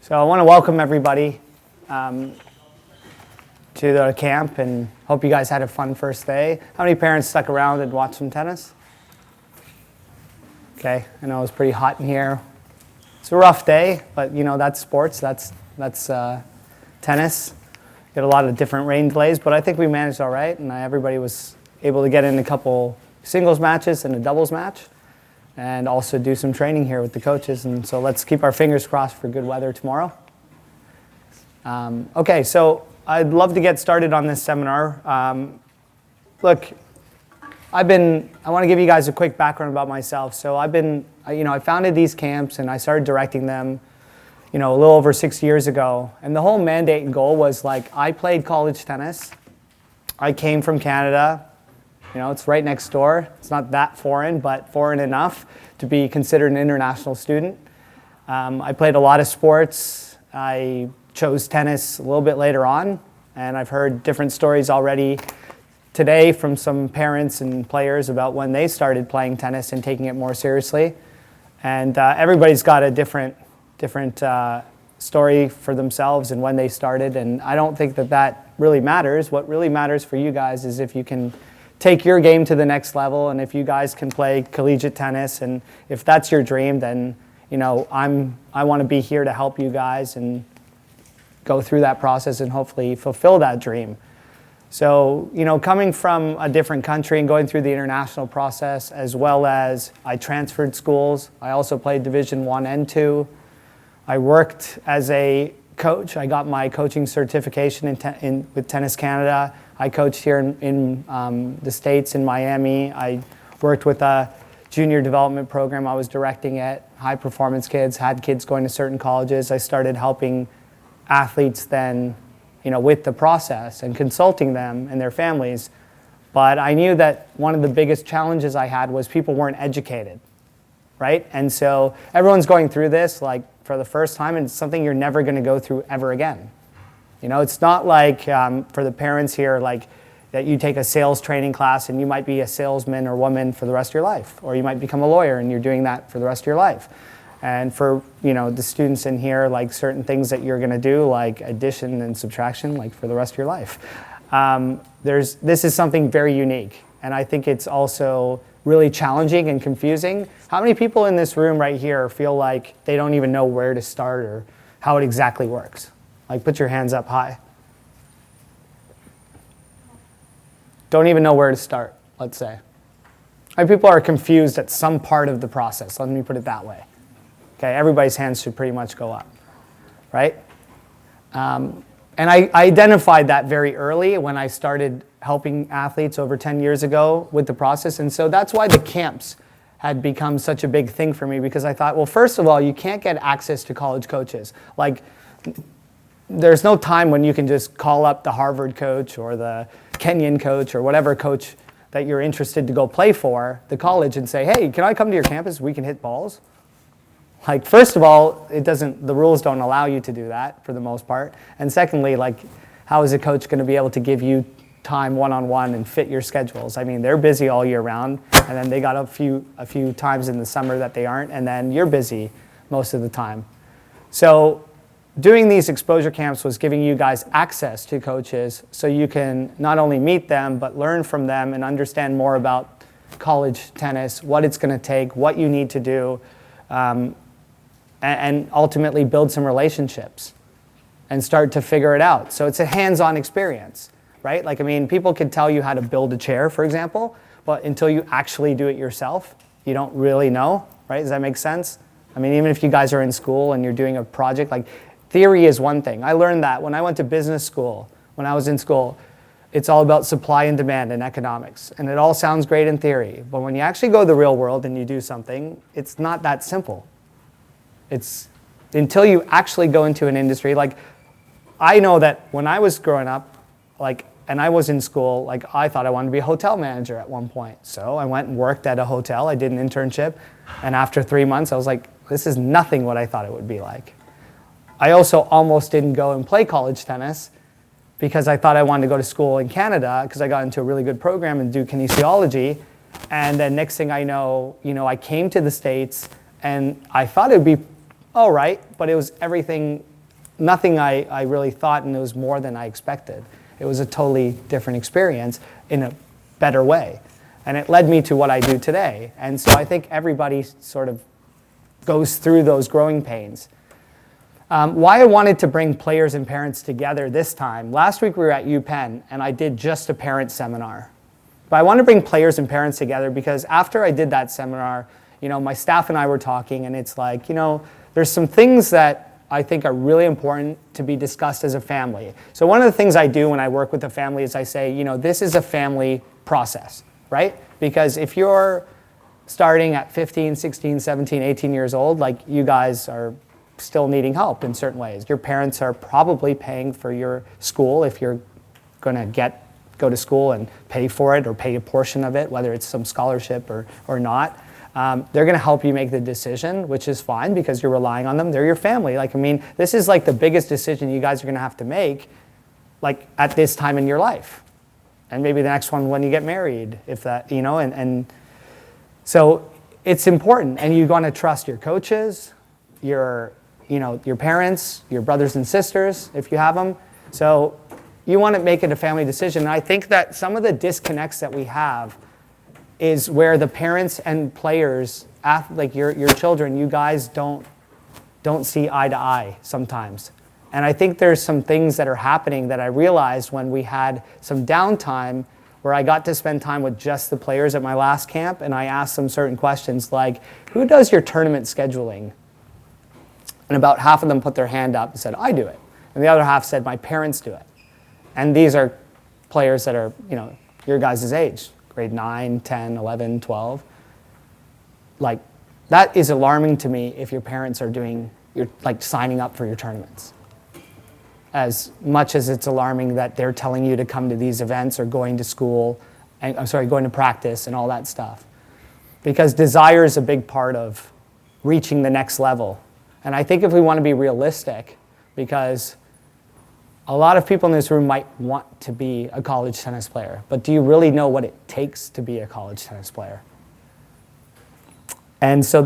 So I want to welcome everybody to the camp and hope you guys had a fun first day. How many parents stuck around and watched some tennis? Okay, I know it was pretty hot in here. It's a rough day, but you know, that's sports, that's tennis. Got a lot of different rain delays, but I think we managed all right, and everybody was able to get in a couple singles matches and a doubles match, and also do some training here with the coaches. And so let's keep our fingers crossed for good weather tomorrow. Okay, so I'd love to get started on this seminar. Look, I want to give you guys a quick background about myself. So I founded these camps and I started directing them, a little over 6 years ago. And the whole mandate and goal was I played college tennis. I came from Canada. It's right next door. It's not that foreign, but foreign enough to be considered an international student. I played a lot of sports. I chose tennis a little bit later on, and I've heard different stories already today from some parents and players about when they started playing tennis and taking it more seriously. And everybody's got a different story for themselves and when they started, and I don't think that really matters. What really matters for you guys is if you can take your game to the next level, and if you guys can play collegiate tennis, and if that's your dream, then I want to be here to help you guys and go through that process and hopefully fulfill that dream. So, coming from a different country and going through the international process, as well as I transferred schools. I also played Division I and II. I worked as a coach. I got my coaching certification with Tennis Canada. I coached here in the States, in Miami. I worked with a junior development program. I was directing it, high performance kids, had kids going to certain colleges. I started helping athletes then, with the process and consulting them and their families. But I knew that one of the biggest challenges I had was people weren't educated, right? And so everyone's going through this for the first time, and it's something you're never going to go through ever again. It's not like for the parents here, that you take a sales training class and you might be a salesman or woman for the rest of your life, or you might become a lawyer and you're doing that for the rest of your life. And for the students in here, certain things that you're going to do, like addition and subtraction, for the rest of your life. This is something very unique, and I think it's also really challenging and confusing. How many people in this room right here feel like they don't even know where to start or how it exactly works? Put your hands up high. Don't even know where to start, let's say. How many people are confused at some part of the process? Let me put it that way. Okay, everybody's hands should pretty much go up, right? And I identified that very early when I started helping athletes over 10 years ago with the process. And so that's why the camps had become such a big thing for me, because I thought, well, first of all, you can't get access to college coaches. There's no time when you can just call up the Harvard coach or the Kenyan coach or whatever coach that you're interested to go play for, the college, and say, hey, can I come to your campus? We can hit balls. First of all, the rules don't allow you to do that for the most part. And secondly, how is a coach going to be able to give you time one-on-one and fit your schedules? I mean, they're busy all year round, and then they got a few times in the summer that they aren't, and then you're busy most of the time. So doing these exposure camps was giving you guys access to coaches so you can not only meet them, but learn from them and understand more about college tennis, what it's going to take, what you need to do, and ultimately build some relationships and start to figure it out. So it's a hands-on experience, right? People can tell you how to build a chair, for example, but until you actually do it yourself, you don't really know, right? Does that make sense? Even if you guys are in school and you're doing a project, theory is one thing. I learned that when I went to business school, when I was in school. It's all about supply and demand and economics. And it all sounds great in theory, but when you actually go to the real world and you do something, it's not that simple. It's until you actually go into an industry. I know that when I was growing up, and I was in school, I thought I wanted to be a hotel manager at one point. So I went and worked at a hotel. I did an internship. And after 3 months, I was like, this is nothing what I thought it would be like. I also almost didn't go and play college tennis because I thought I wanted to go to school in Canada because I got into a really good program and do kinesiology. And then next thing I know, I came to the States and I thought it'd be all right, but it was nothing I really thought, and it was more than I expected. It was a totally different experience in a better way. And it led me to what I do today. And so I think everybody sort of goes through those growing pains. Why I wanted to bring players and parents together this time. Last week we were at UPenn, and I did just a parent seminar. But I want to bring players and parents together because after I did that seminar, my staff and I were talking, and it's like, there's some things that I think are really important to be discussed as a family. So one of the things I do when I work with a family is I say, this is a family process, right? Because if you're starting at 15, 16, 17, 18 years old, like you guys are still needing help in certain ways. Your parents are probably paying for your school if you're going to go to school and pay for it or pay a portion of it, whether it's some scholarship or not. They're going to help you make the decision, which is fine because you're relying on them. They're your family. This is like the biggest decision you guys are going to have to make, like at this time in your life, and maybe the next one when you get married, if that, and so it's important, and you want to trust your coaches, your parents, your brothers and sisters, if you have them. So you want to make it a family decision. And I think that some of the disconnects that we have is where the parents and players, like your children, you guys don't see eye to eye sometimes. And I think there's some things that are happening that I realized when we had some downtime where I got to spend time with just the players at my last camp, and I asked them certain questions like, who does your tournament scheduling? And about half of them put their hand up and said, I do it. And the other half said, my parents do it. And these are players that are, your guys' age, grade 9, 10, 11, 12. Like, that is alarming to me if your parents are signing up for your tournaments. As much as it's alarming that they're telling you to come to these events or going to school, going to practice and all that stuff. Because desire is a big part of reaching the next level. And I think if we want to be realistic, because a lot of people in this room might want to be a college tennis player, but do you really know what it takes to be a college tennis player? And so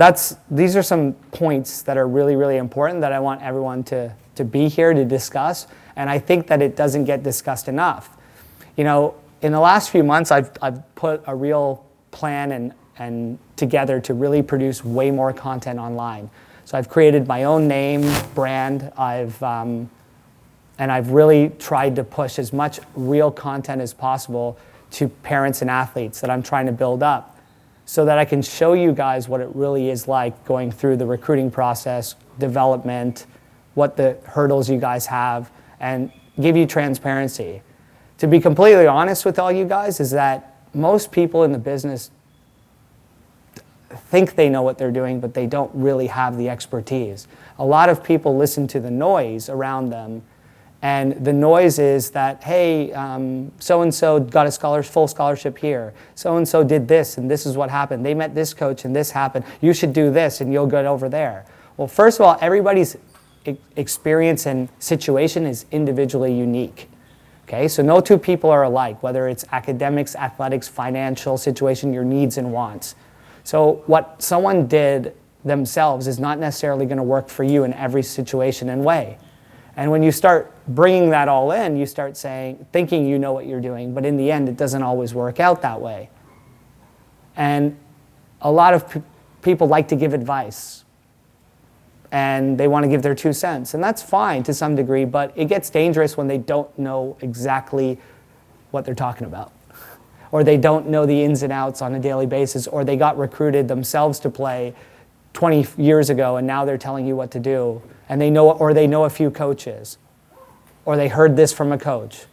these are some points that are really, really important that I want everyone to be here to discuss, and I think that it doesn't get discussed enough. In the last few months, I've put a real plan and together to really produce way more content online. So I've created my own name, brand. And I've really tried to push as much real content as possible to parents and athletes that I'm trying to build up so that I can show you guys what it really is like going through the recruiting process, development, what the hurdles you guys have, and give you transparency. To be completely honest with all you guys is that most people in the business think they know what they're doing, but they don't really have the expertise. A lot of people listen to the noise around them, and the noise is that, hey, so-and-so got a full scholarship here. So-and-so did this, and this is what happened. They met this coach, and this happened. You should do this, and you'll get over there. Well, first of all, everybody's experience and situation is individually unique. Okay, so no two people are alike, whether it's academics, athletics, financial situation, your needs and wants. So what someone did themselves is not necessarily going to work for you in every situation and way. And when you start bringing that all in, you start thinking you know what you're doing, but in the end, it doesn't always work out that way. And a lot of people like to give advice, and they want to give their 2 cents, and that's fine to some degree, but it gets dangerous when they don't know exactly what they're talking about, or they don't know the ins and outs on a daily basis, or they got recruited themselves to play 20 years ago, and now they're telling you what to do, and they know a few coaches, or they heard this from a coach.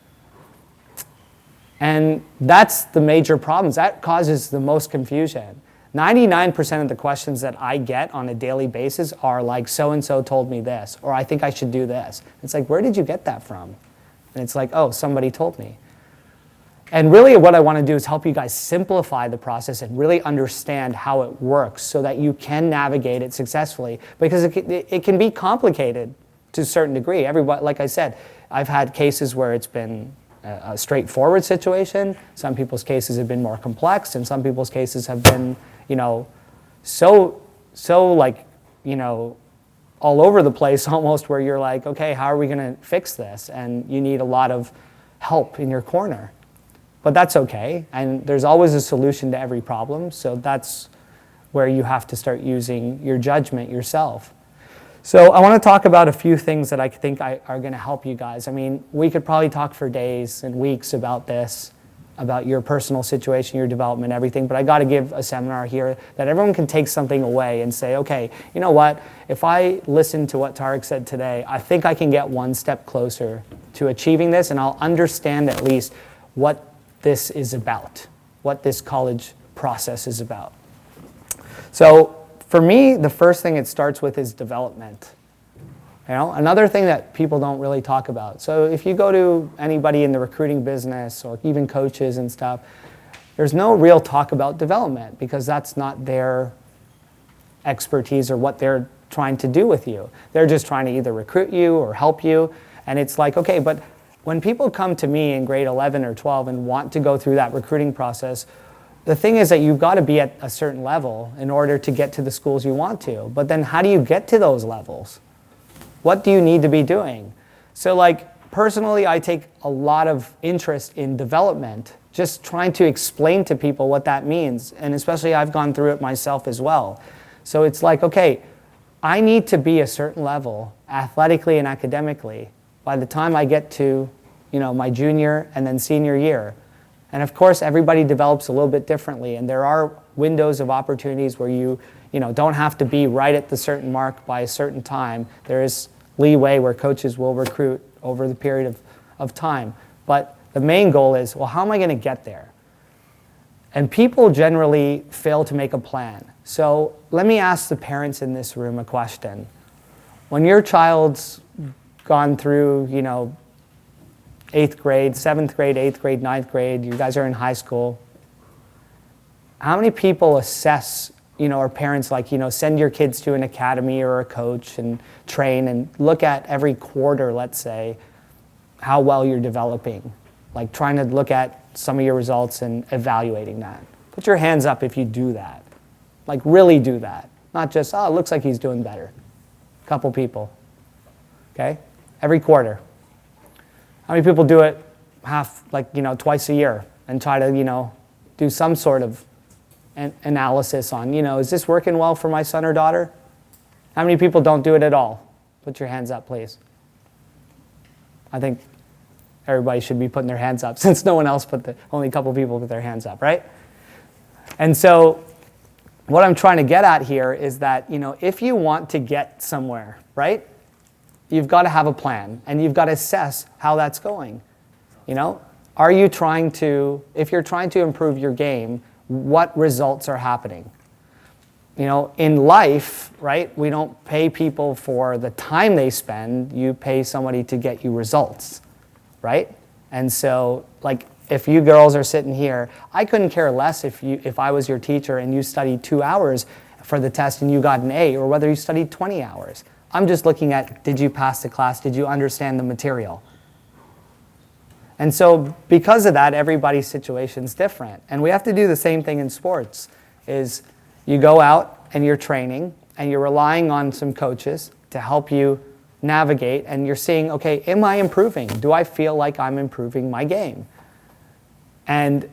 And that's the major problems. That causes the most confusion. 99% of the questions that I get on a daily basis are like, so-and-so told me this, or I think I should do this. It's like, where did you get that from? And it's like, oh, somebody told me. And really what I want to do is help you guys simplify the process and really understand how it works so that you can navigate it successfully, because it can be complicated to a certain degree. Everybody, like I said, I've had cases where it's been a straightforward situation. Some people's cases have been more complex, and some people's cases have been, so like, all over the place almost, where you're like, okay, how are we going to fix this? And you need a lot of help in your corner. But that's okay, and there's always a solution to every problem, so that's where you have to start using your judgment yourself. So I want to talk about a few things that I think are going to help you guys. I mean, we could probably talk for days and weeks about this, about your personal situation, your development, everything, but I got to give a seminar here that everyone can take something away and say, okay, you know what, if I listen to what Tarek said today, I think I can get one step closer to achieving this, and I'll understand at least what this is about, what this college process is about. So for me, the first thing it starts with is development. You know, another thing that people don't really talk about. So if you go to anybody in the recruiting business or even coaches and stuff, there's no real talk about development because that's not their expertise or what they're trying to do with you. They're just trying to either recruit you or help you. And it's like, okay, but when people come to me in grade 11 or 12 and want to go through that recruiting process, the thing is that you've got to be at a certain level in order to get to the schools you want to. But then how do you get to those levels? What do you need to be doing? So like personally, I take a lot of interest in development, just trying to explain to people what that means. And especially I've gone through it myself as well. So it's like, okay, I need to be a certain level athletically and academically by the time I get to, you know, my junior and then senior year. And of course, everybody develops a little bit differently, and there are windows of opportunities where you don't have to be right at the certain mark by a certain time. There is leeway where coaches will recruit over the period of time. But the main goal is, well, how am I going to get there? And people generally fail to make a plan. So let me ask the parents in this room a question. When your child's gone through, 8th grade, 7th grade, 8th grade, 9th grade, you guys are in high school, how many people assess, or parents send your kids to an academy or a coach and train and look at every quarter, let's say, how well you're developing, like trying to look at some of your results and evaluating that? Put your hands up if you do that. Like really do that. Not just, oh, it looks like he's doing better. A couple people. Okay? Every quarter. How many people do it twice a year and try to, do some sort of analysis on, is this working well for my son or daughter? How many people don't do it at all? Put your hands up, please. I think everybody should be putting their hands up since no one else only a couple people put their hands up, right? And so what I'm trying to get at here is that, if you want to get somewhere, right? You've got to have a plan, and you've got to assess how that's going. Are you trying to, if you're trying to improve your game, what results are happening? In life, right, we don't pay people for the time they spend. You pay somebody to get you results, right? And so, if you girls are sitting here, I couldn't care less if I was your teacher and you studied 2 hours for the test and you got an A, or whether you studied 20 hours. I'm just looking at, did you pass the class? Did you understand the material? And so because of that, everybody's situation's different. And we have to do the same thing in sports, is you go out and you're training and you're relying on some coaches to help you navigate, and you're seeing, okay, am I improving? Do I feel like I'm improving my game? And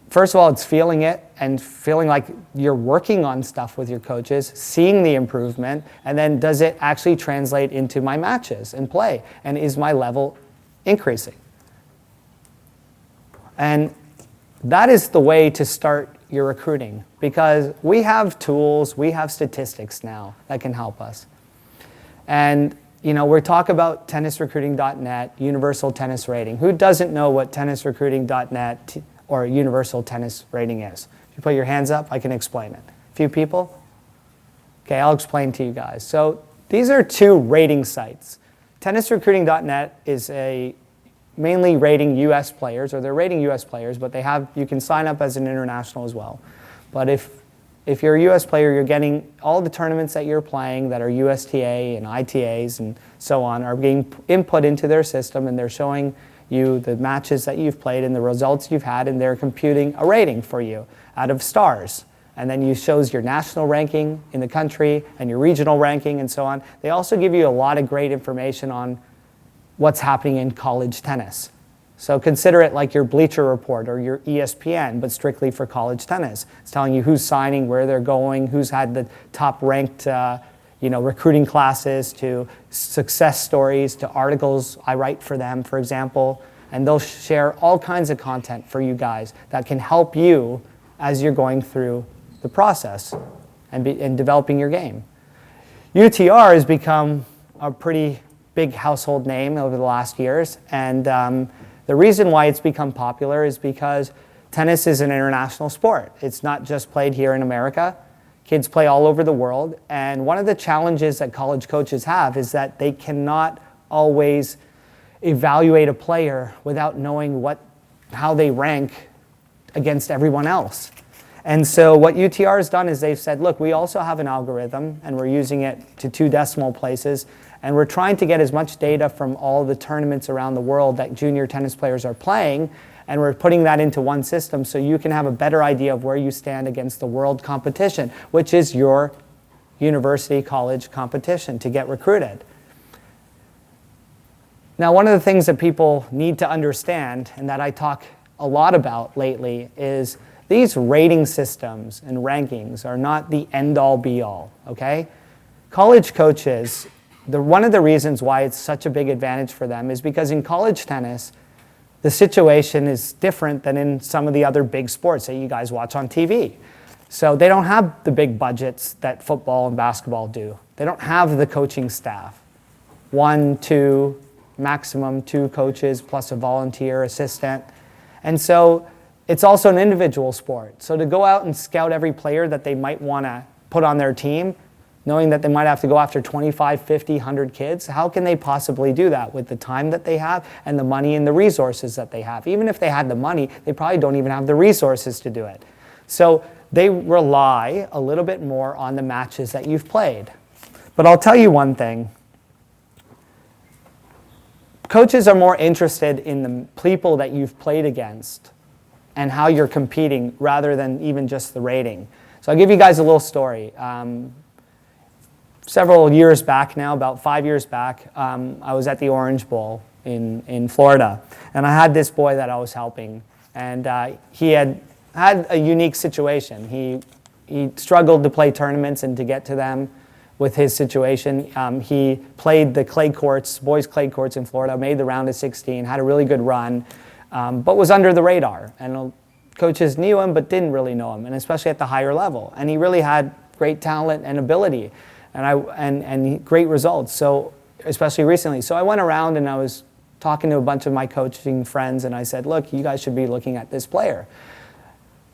first of all, it's feeling it and feeling like you're working on stuff with your coaches, seeing the improvement, and then does it actually translate into my matches and play? And is my level increasing? And that is the way to start your recruiting, because we have tools, we have statistics now that can help us. And we talk about tennisrecruiting.net, universal tennis rating. Who doesn't know what tennisrecruiting.net or universal tennis rating is? If you put your hands up, I can explain it. A few people? Okay, I'll explain to you guys. So these are two rating sites. Tennisrecruiting.net is mainly rating U.S. players, or they're rating U.S. players, but you can sign up as an international as well. But if you're a U.S. player, you're getting all the tournaments that you're playing that are USTA and ITAs and so on are being input into their system, and they're showing you the matches that you've played and the results you've had, and they're computing a rating for you out of stars. and then it shows your national ranking in the country and your regional ranking and so on. They also give you a lot of great information on what's happening in college tennis. So consider it like your Bleacher Report or your ESPN, but strictly for college tennis. It's telling you who's signing, where they're going, who's had the top ranked recruiting classes, to success stories, to articles I write for them, for example. And they'll share all kinds of content for you guys that can help you as you're going through the process and developing your game. UTR has become a pretty big household name over the last years, and the reason why it's become popular is because tennis is an international sport. It's not just played here in America. Kids play all over the world, and one of the challenges that college coaches have is that they cannot always evaluate a player without knowing how they rank against everyone else. And so what UTR has done is they've said, look, we also have an algorithm, and we're using it to 2 decimal places, and we're trying to get as much data from all the tournaments around the world that junior tennis players are playing, and we're putting that into one system so you can have a better idea of where you stand against the world competition, which is your university college competition to get recruited. Now, one of the things that people need to understand, and that I talk a lot about lately, is these rating systems and rankings are not the end-all be-all, okay? College coaches, one of the reasons why it's such a big advantage for them is because in college tennis, the situation is different than in some of the other big sports that you guys watch on TV. So they don't have the big budgets that football and basketball do. They don't have the coaching staff. 1, 2, maximum 2 coaches plus a volunteer assistant. And so it's also an individual sport. So to go out and scout every player that they might want to put on their team, knowing that they might have to go after 25, 50, 100 kids, how can they possibly do that with the time that they have and the money and the resources that they have? Even if they had the money, they probably don't even have the resources to do it. So they rely a little bit more on the matches that you've played. But I'll tell you one thing. Coaches are more interested in the people that you've played against and how you're competing rather than even just the rating. So I'll give you guys a little story. Several years back now, about 5 years back, I was at the Orange Bowl in Florida, and I had this boy that I was helping, and he had a unique situation. He struggled to play tournaments and to get to them with his situation. He played the clay courts, boys' clay courts in Florida, made the round of 16, had a really good run, but was under the radar. And coaches knew him but didn't really know him, and especially at the higher level. And he really had great talent and ability, and great results. So especially recently. So I went around and I was talking to a bunch of my coaching friends, and I said, look, you guys should be looking at this player.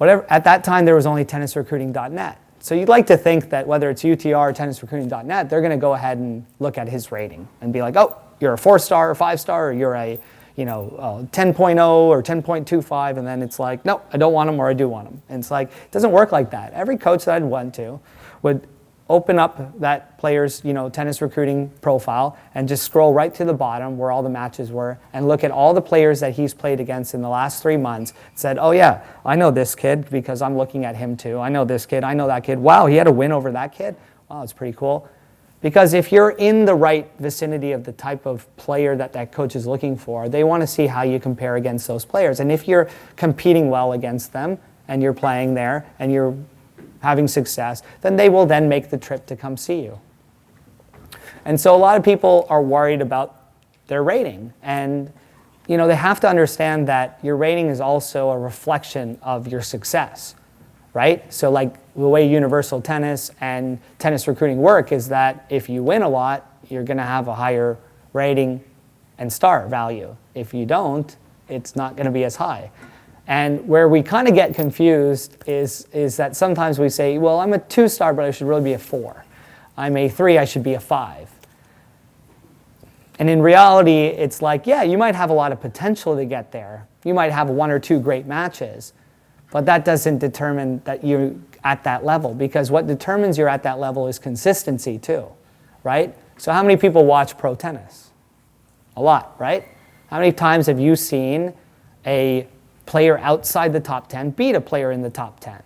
At that time, there was only tennisrecruiting.net. So you'd like to think that whether it's UTR or tennisrecruiting.net, they're going to go ahead and look at his rating and be like, oh, you're a 4-star or 5-star, or you're a 10.0 or 10.25, and then it's like, no, I don't want him or I do want him. And it's like, it doesn't work like that. Every coach that I'd went to would open up that player's tennis recruiting profile and just scroll right to the bottom where all the matches were and look at all the players that he's played against in the last 3 months and said, oh yeah, I know this kid because I'm looking at him too. I know this kid, I know that kid. Wow, he had a win over that kid? Wow, that's pretty cool. Because if you're in the right vicinity of the type of player that coach is looking for, they want to see how you compare against those players. And if you're competing well against them and you're playing there and you're having success, then they will then make the trip to come see you. And so a lot of people are worried about their rating. And they have to understand that your rating is also a reflection of your success, right? So like the way universal tennis and tennis recruiting work is that if you win a lot, you're going to have a higher rating and star value. If you don't, it's not going to be as high. And where we kind of get confused is that sometimes we say, well, I'm a 2-star, but I should really be a 4. I'm a 3, I should be a 5. And in reality, it's like, yeah, you might have a lot of potential to get there. You might have 1 or 2 great matches, but that doesn't determine that you're at that level, because what determines you're at that level is consistency too, right? So how many people watch pro tennis? A lot, right? How many times have you seen a player outside the top 10 beat a player in the top 10?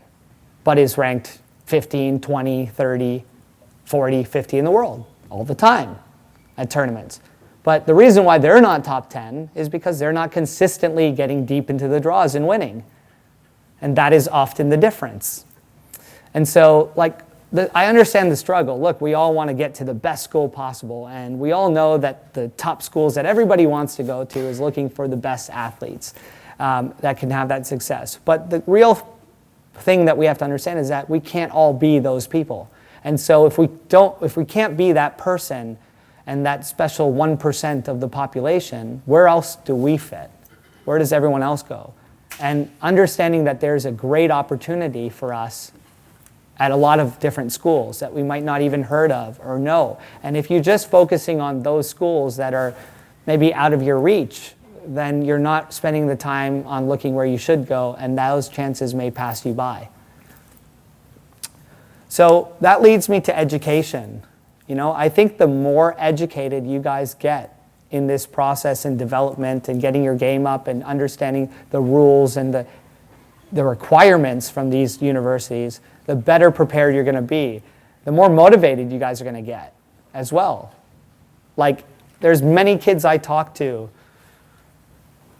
but is ranked 15, 20, 30, 40, 50 in the world all the time at tournaments. But the reason why they're not top 10 is because they're not consistently getting deep into the draws and winning. And that is often the difference. And so, I understand the struggle. Look, we all want to get to the best school possible, and we all know that the top schools that everybody wants to go to is looking for the best athletes that can have that success. But the real thing that we have to understand is that we can't all be those people. And so if we can't be that person and that special 1% of the population, where else do we fit? Where does everyone else go? And understanding that there's a great opportunity for us at a lot of different schools that we might not even heard of or know. And if you're just focusing on those schools that are maybe out of your reach, then you're not spending the time on looking where you should go, and those chances may pass you by. So that leads me to education. I think the more educated you guys get in this process and development and getting your game up and understanding the rules and the requirements from these universities, the better prepared you're going to be. The more motivated you guys are going to get as well. There's many kids I talk to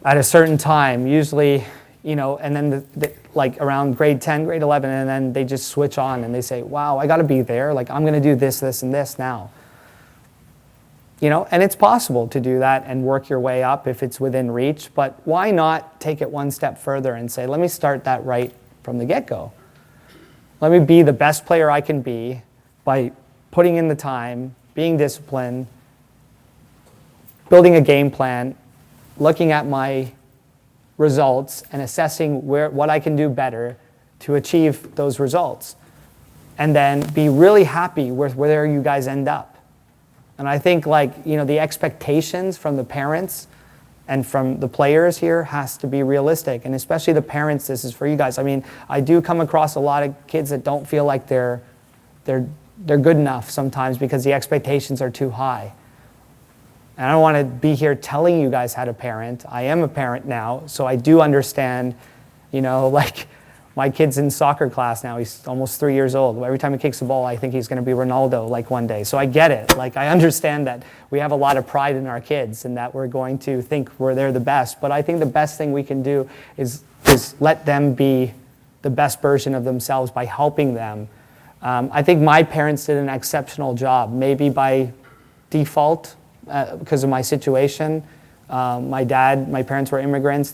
at a certain time, usually, and then around grade 10, grade 11, and then they just switch on and they say, wow, I got to be there. I'm going to do this, this, and this now. And it's possible to do that and work your way up if it's within reach, but why not take it one step further and say, let me start that right from the get-go. Let me be the best player I can be by putting in the time, being disciplined, building a game plan, looking at my results and assessing what I can do better to achieve those results. And then be really happy with where you guys end up. And I think the expectations from the parents and from the players here has to be realistic. And especially the parents, this is for you guys. I do come across a lot of kids that don't feel like they're good enough sometimes because the expectations are too high. And I don't want to be here telling you guys how to parent. I am a parent now, so I do understand, my kid's in soccer class now. He's almost 3 years old. Every time he kicks the ball, I think he's going to be Ronaldo one day. So I get it. I understand that we have a lot of pride in our kids and that we're going to think they're the best. But I think the best thing we can do is let them be the best version of themselves by helping them. I think my parents did an exceptional job, maybe by default because of my situation. My parents were immigrants.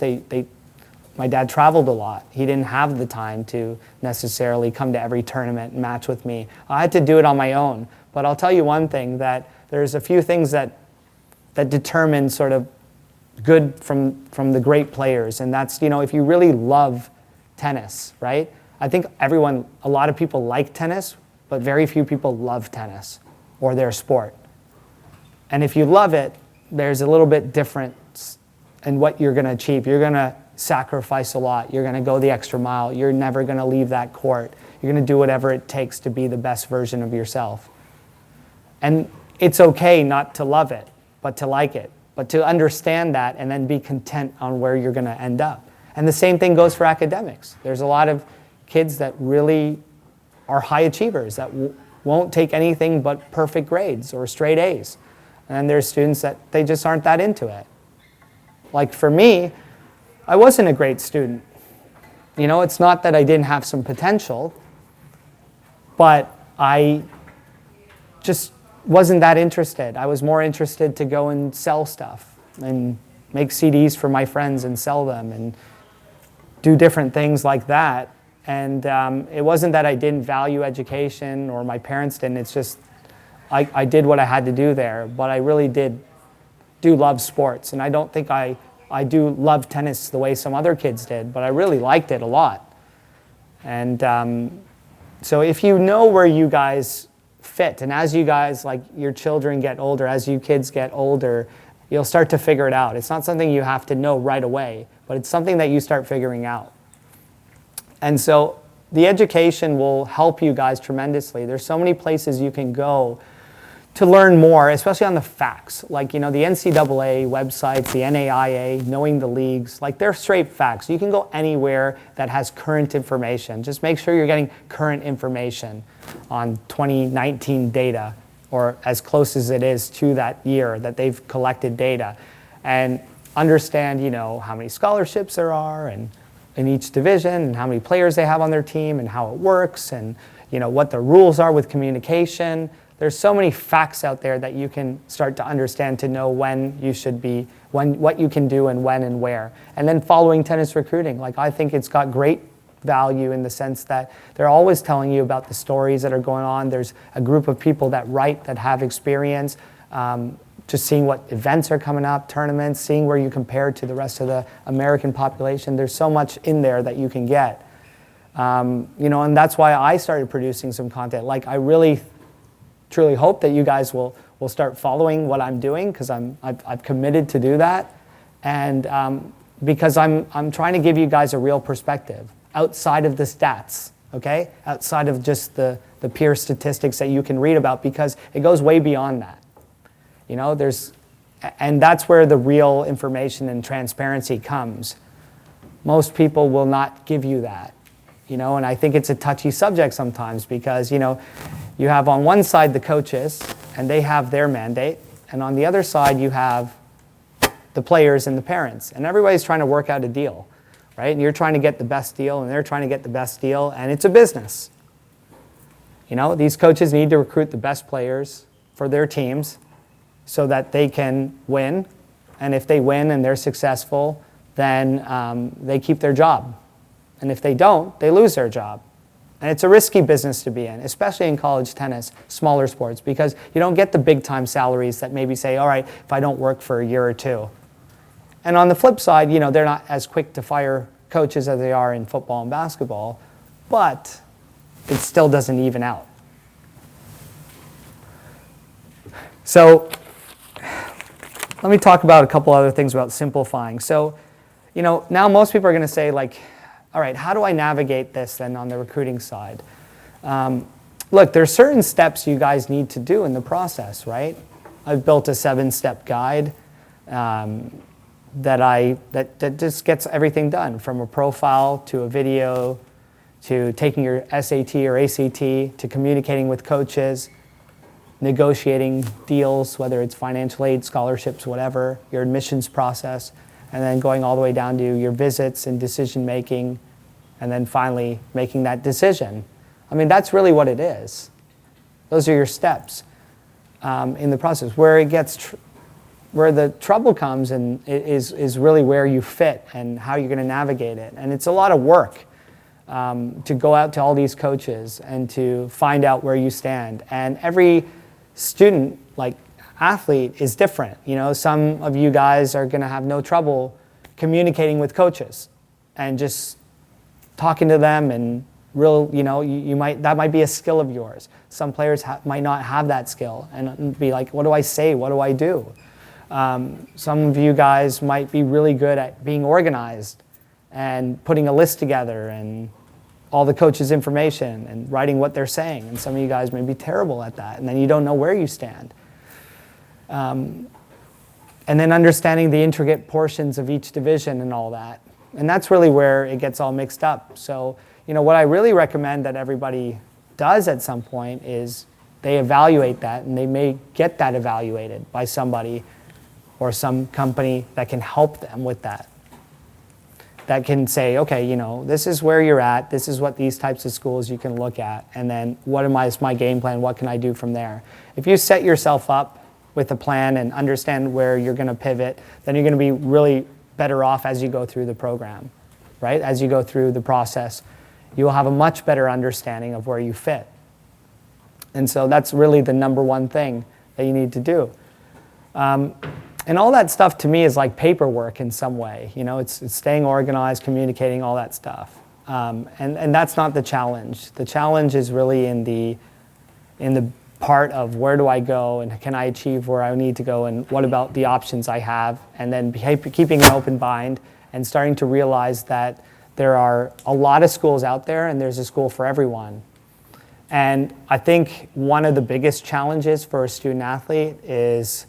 My dad traveled a lot. He didn't have the time to necessarily come to every tournament and match with me. I had to do it on my own. But I'll tell you one thing, that there's a few things that determine sort of good from the great players. And that's, if you really love tennis, right? I think a lot of people like tennis, but very few people love tennis or their sport. And if you love it, there's a little bit difference in what you're going to achieve. You're going to sacrifice a lot. You're going to go the extra mile. You're never going to leave that court. You're going to do whatever it takes to be the best version of yourself. And it's okay not to love it, but to like it, but to understand that and then be content on where you're going to end up. And the same thing goes for academics. There's a lot of kids that really are high achievers that won't take anything but perfect grades or straight A's. And there's students that they just aren't that into it. For me, I wasn't a great student. It's not that I didn't have some potential, but I just wasn't that interested. I was more interested to go and sell stuff and make CDs for my friends and sell them and do different things like that. And it wasn't that I didn't value education or my parents didn't. It's just I did what I had to do there. But I really do love sports. And I don't think I do love tennis the way some other kids did, but I really liked it a lot. And so if you know where you guys fit, and as you guys, your children get older, as you kids get older, you'll start to figure it out. It's not something you have to know right away, but it's something that you start figuring out. And so the education will help you guys tremendously. There's so many places you can go to learn more, especially on the facts, like, the NCAA websites, the NAIA, knowing the leagues, like, they're straight facts. You can go anywhere that has current information. Just make sure you're getting current information on 2019 data, or as close as it is to that year that they've collected data, and understand, how many scholarships there are and in each division, and how many players they have on their team, and how it works, and what the rules are with communication. There's so many facts out there that you can start to understand to know when you should be, what you can do and when and where. And then following tennis recruiting, like, I think it's got great value in the sense that they're always telling you about the stories that are going on. There's a group of people that write, that have experience, just seeing what events are coming up, tournaments, seeing where you compare to the rest of the American population. There's so much in there that you can get. And that's why I started producing some content. Like, I really truly hope that you guys will start following what I'm doing, because I've committed to do that, and because I'm trying to give you guys a real perspective outside of the stats, okay? Outside of just the pure statistics that you can read about, because it goes way beyond that. And that's where the real information and transparency comes. Most people will not give you that, and I think it's a touchy subject sometimes, because, you have on one side the coaches, and they have their mandate, and on the other side you have the players and the parents, and everybody's trying to work out a deal, right? And you're trying to get the best deal, and they're trying to get the best deal, and it's a business. These coaches need to recruit the best players for their teams so that they can win, and if they win and they're successful, then they keep their job, and if they don't, they lose their job. And it's a risky business to be in, especially in college tennis, smaller sports, because you don't get the big-time salaries that maybe say, all right, if I don't work for a year or two. And on the flip side, they're not as quick to fire coaches as they are in football and basketball, but it still doesn't even out. So let me talk about a couple other things about simplifying. So, now most people are going to say, like, all right, how do I navigate this then on the recruiting side? Look, there's certain steps you guys need to do in the process, right? I've built a 7-step guide that just gets everything done, from a profile to a video to taking your SAT or ACT to communicating with coaches, negotiating deals, whether it's financial aid, scholarships, whatever, your admissions process, and then going all the way down to your visits and decision making, and then finally making that decision. I mean, that's really what it is. Those are your steps in the process. Where the trouble comes and is really where you fit and how you're going to navigate it. And it's a lot of work to go out to all these coaches and to find out where you stand. And every student, like athlete, is different. Some of you guys are going to have no trouble communicating with coaches and just talking to them, and that might be a skill of yours. Some players might not have that skill and be like, what do I say? What do I do? Some of you guys might be really good at being organized and putting a list together and all the coaches' information and writing what they're saying. And some of you guys may be terrible at that, and then you don't know where you stand. And then understanding the intricate portions of each division and all that. And that's really where it gets all mixed up. So, what I really recommend that everybody does at some point is they evaluate that, and they may get that evaluated by somebody or some company that can help them with that. That can say, okay, this is where you're at, this is what these types of schools you can look at, and then is my game plan, what can I do from there? If you set yourself up with a plan and understand where you're going to pivot, then you're going to be really better off as you go through the program, right? As you go through the process, you will have a much better understanding of where you fit. And so that's really the number one thing that you need to do. And all that stuff to me is like paperwork in some way. It's staying organized, communicating, all that stuff. And that's not the challenge. The challenge is really in the part of where do I go and can I achieve where I need to go, and what about the options I have, and then keeping an open mind and starting to realize that there are a lot of schools out there and there's a school for everyone. And I think one of the biggest challenges for a student athlete is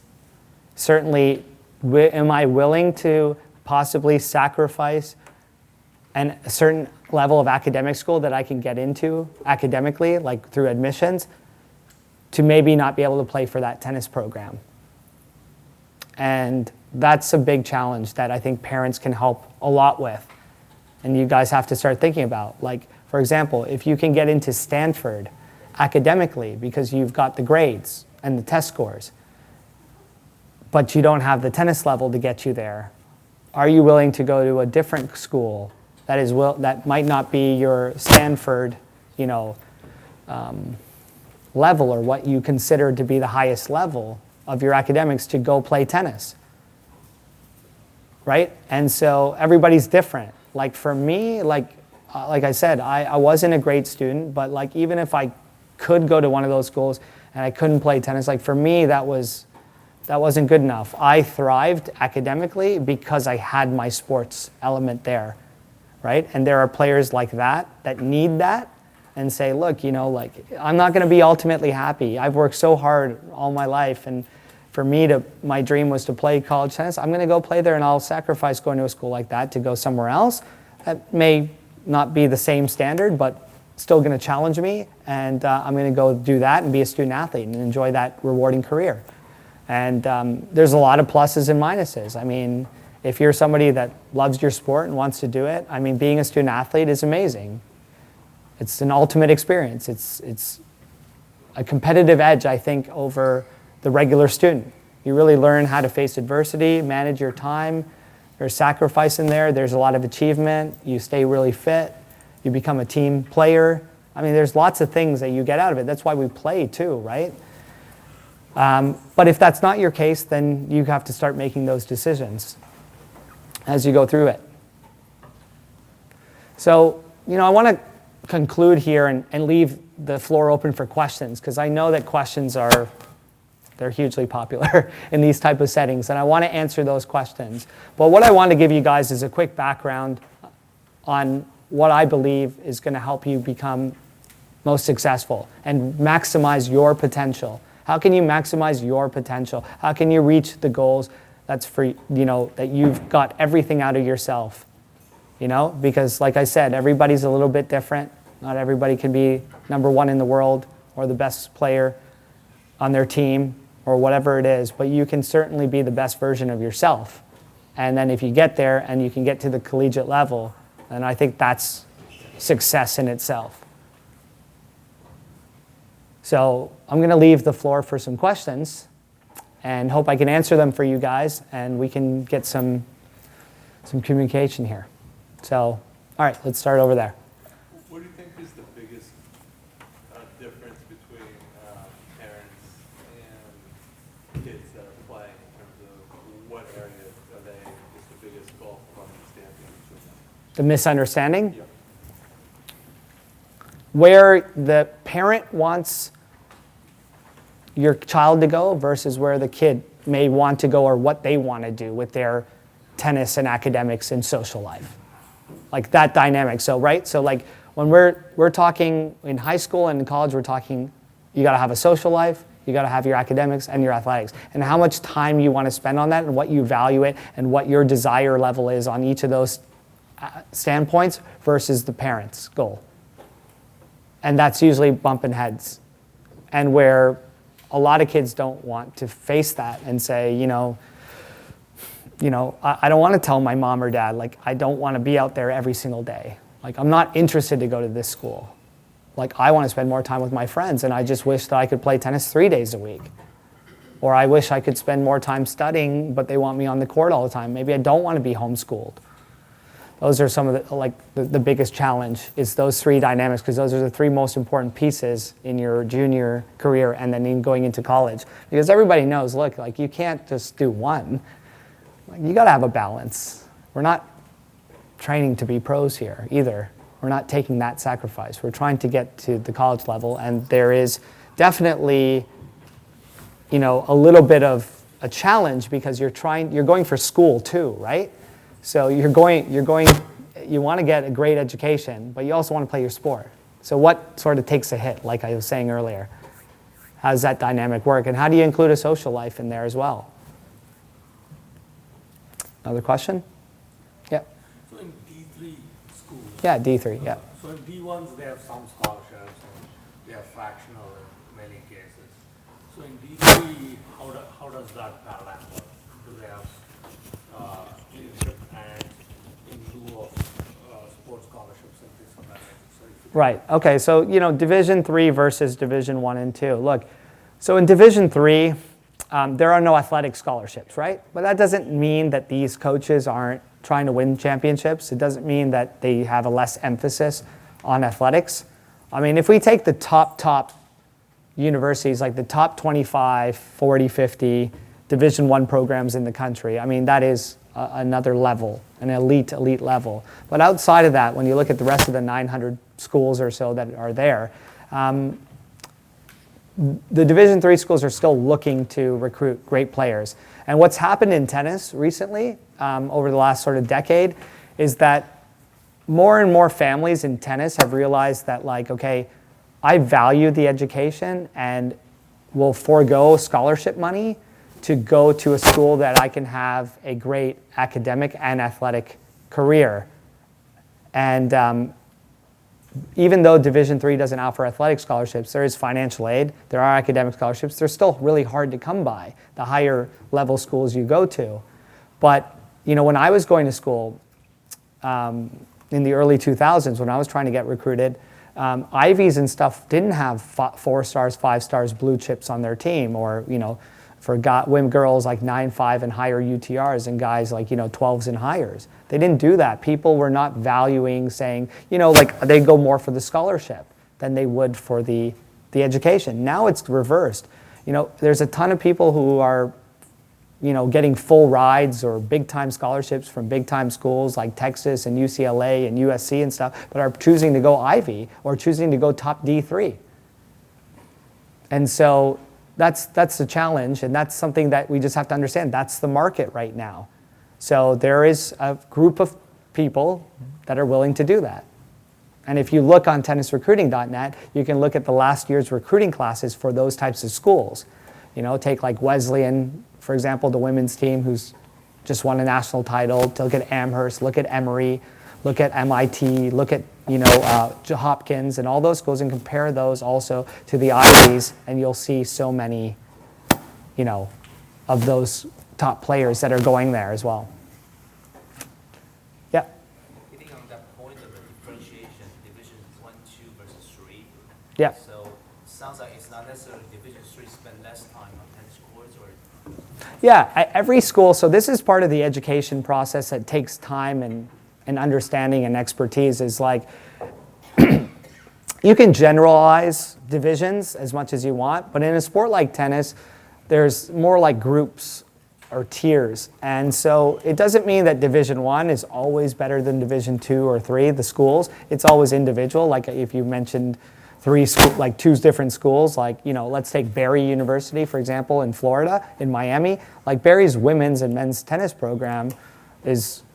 certainly, am I willing to possibly sacrifice a certain level of academic school that I can get into academically, like through admissions, to maybe not be able to play for that tennis program? And that's a big challenge that I think parents can help a lot with. And you guys have to start thinking about, like, for example, if you can get into Stanford academically because you've got the grades and the test scores, but you don't have the tennis level to get you there, are you willing to go to a different school that might not be your Stanford, level, or what you consider to be the highest level of your academics, to go play tennis, right? And so everybody's different. Like for me, like I said, I wasn't a great student, but like even if I could go to one of those schools and I couldn't play tennis, like for me that wasn't good enough. I thrived academically because I had my sports element there, right? And there are players like that need that, and say, look, like I'm not going to be ultimately happy. I've worked so hard all my life, and for me my dream was to play college tennis. I'm going to go play there, and I'll sacrifice going to a school like that to go somewhere else that may not be the same standard, but still going to challenge me, and I'm going to go do that and be a student athlete and enjoy that rewarding career. And there's a lot of pluses and minuses. I mean, if you're somebody that loves your sport and wants to do it, I mean, being a student athlete is amazing. It's an ultimate experience. It's a competitive edge, I think, over the regular student. You really learn how to face adversity, manage your time. There's sacrifice in there. There's a lot of achievement. You stay really fit. You become a team player. I mean, there's lots of things that you get out of it. That's why we play too, right? But if that's not your case, then you have to start making those decisions as you go through it. So, I want to conclude here and leave the floor open for questions, because I know that questions they're hugely popular in these type of settings, and I want to answer those questions. But what I want to give you guys is a quick background on what I believe is going to help you become most successful and maximize your potential. How can you maximize your potential? How can you reach the goals that's for, that you've got everything out of yourself? Because like I said, everybody's a little bit different. Not everybody can be number one in the world or the best player on their team or whatever it is, but you can certainly be the best version of yourself. And then if you get there and you can get to the collegiate level, then I think that's success in itself. So I'm going to leave the floor for some questions and hope I can answer them for you guys, and we can get some communication here. So, all right, let's start over there. What do you think is the biggest difference between parents and kids that are playing in terms of what area is the biggest gulf of understanding between them? The misunderstanding? Yeah. Where the parent wants your child to go versus where the kid may want to go, or what they want to do with their tennis and academics and social life. Like that dynamic. So, right? So like when we're talking in high school and in college, we're talking, you got to have a social life, you got to have your academics and your athletics, and how much time you want to spend on that, and what you value it, and what your desire level is on each of those standpoints versus the parent's goal. And that's usually bumping heads. And where a lot of kids don't want to face that and say, I don't want to tell my mom or dad, like, I don't want to be out there every single day. Like, I'm not interested to go to this school. Like, I want to spend more time with my friends, and I just wish that I could play tennis 3 days a week. Or I wish I could spend more time studying, but they want me on the court all the time. Maybe I don't want to be homeschooled. Those are some of the biggest challenge, is those three dynamics, because those are the three most important pieces in your junior career and then in going into college. Because everybody knows, look, like, you can't just do one. Like, you got to have a balance. We're not training to be pros here either. We're not taking that sacrifice. We're trying to get to the college level, and there is definitely, a little bit of a challenge, because you're going for school too, right? So you want to get a great education, but you also want to play your sport. So what sort of takes a hit, like I was saying earlier? How does that dynamic work? And how do you include a social life in there as well? Another question? Yeah. So in D3 schools. Yeah, D3, yeah. So in D1s, they have some scholarships, and they have fractional in many cases. So in D3, how does that paradigm work? Do they have leadership and in lieu of sports scholarships and things like that? So if you Right. Okay. So Division III versus Division I and II. Look, so in Division III, there are no athletic scholarships, right? But that doesn't mean that these coaches aren't trying to win championships. It doesn't mean that they have a less emphasis on athletics. I mean, if we take the top universities, like the top 25, 40, 50 Division I programs in the country, I mean, that is another level, an elite level. But outside of that, when you look at the rest of the 900 schools or so that are there, the Division III schools are still looking to recruit great players. And what's happened in tennis recently, over the last sort of decade, is that more and more families in tennis have realized that, like, okay, I value the education and will forego scholarship money to go to a school that I can have a great academic and athletic career. And even though Division III doesn't offer athletic scholarships, there is financial aid, there are academic scholarships, they're still really hard to come by, the higher level schools you go to. But when I was going to school in the early 2000s, when I was trying to get recruited, Ivies and stuff didn't have 4 stars, 5 stars, blue chips on their team, or for women, girls like 9.5 and higher UTRs, and guys like 12s and higher. They didn't do that. People were not valuing, saying, like they go more for the scholarship than they would for the education. Now it's reversed. There's a ton of people who are getting full rides or big time scholarships from big time schools like Texas and UCLA and USC and stuff, but are choosing to go Ivy or choosing to go top D3. And so that's the challenge, and that's something that we just have to understand. That's the market right now. So there is a group of people that are willing to do that. And if you look on tennisrecruiting.net, you can look at the last year's recruiting classes for those types of schools. Take like Wesleyan, for example, the women's team who's just won a national title. Look at Amherst, look at Emory, look at MIT, look at Hopkins and all those schools, and compare those also to the Ivies, and you'll see so many, of those top players that are going there as well. Yeah. Hitting on that point of the differentiation, Division 1, 2 versus 3. Yeah. So it sounds like it's not necessarily Division 3 spend less time on tennis courts, or. Yeah, every school. So this is part of the education process that takes time and understanding and expertise. Is like you can generalize divisions as much as you want, but in a sport like tennis, there's more like groups or tiers. And so it doesn't mean that Division I is always better than Division II or III, the schools. It's always individual. Like if you mentioned two different schools, like, let's take Barry University, for example, in Florida, in Miami. Like Barry's women's and men's tennis program